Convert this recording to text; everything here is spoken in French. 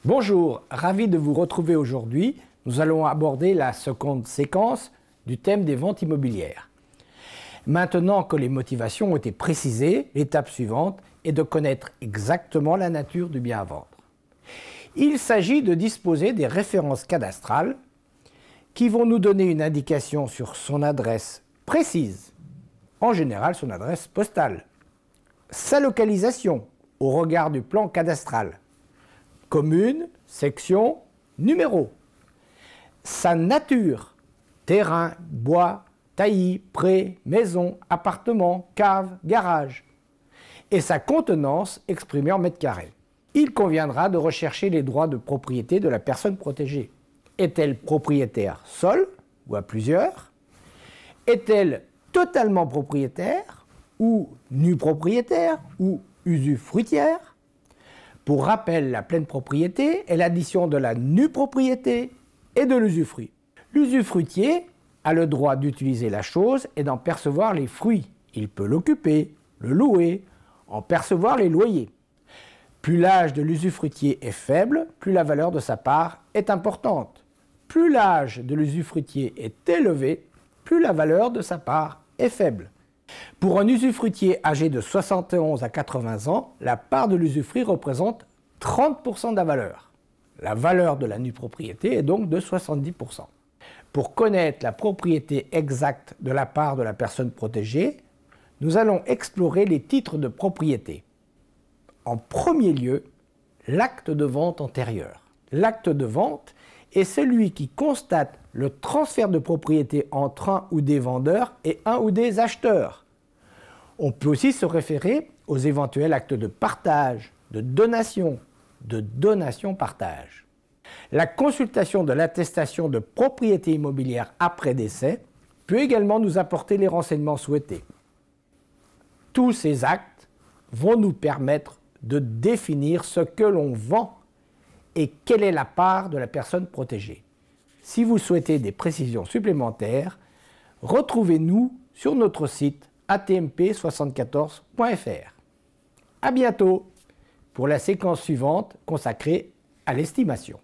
Bonjour, ravi de vous retrouver aujourd'hui. Nous allons aborder la seconde séquence du thème des ventes immobilières. Maintenant que les motivations ont été précisées, l'étape suivante est de connaître exactement la nature du bien à vendre. Il s'agit de disposer des références cadastrales qui vont nous donner une indication sur son adresse précise, en général son adresse postale, sa localisation au regard du plan cadastral, commune, section, numéro, sa nature, terrain, bois, taillis, pré, maison, appartement, cave, garage, et sa contenance exprimée en mètres carrés. Il conviendra de rechercher les droits de propriété de la personne protégée. Est-elle propriétaire seule ou à plusieurs? Est-elle totalement propriétaire ou nue propriétaire ou usufruitière? Pour rappel, la pleine propriété est l'addition de la nue propriété et de l'usufruit. L'usufruitier a le droit d'utiliser la chose et d'en percevoir les fruits. Il peut l'occuper, le louer, en percevoir les loyers. Plus l'âge de l'usufruitier est faible, plus la valeur de sa part est importante. Plus l'âge de l'usufruitier est élevé, plus la valeur de sa part est faible. Pour un usufruitier âgé de 71 à 80 ans, la part de l'usufruit représente 30% de la valeur. La valeur de la nue propriété est donc de 70%. Pour connaître la propriété exacte de la part de la personne protégée, nous allons explorer les titres de propriété. En premier lieu, l'acte de vente antérieur. L'acte de vente est celui qui constate le transfert de propriété entre un ou des vendeurs et un ou des acheteurs. On peut aussi se référer aux éventuels actes de partage, de donation-partage. La consultation de l'attestation de propriété immobilière après décès peut également nous apporter les renseignements souhaités. Tous ces actes vont nous permettre de définir ce que l'on vend et quelle est la part de la personne protégée. Si vous souhaitez des précisions supplémentaires, retrouvez-nous sur notre site atmp74.fr. À bientôt pour la séquence suivante consacrée à l'estimation.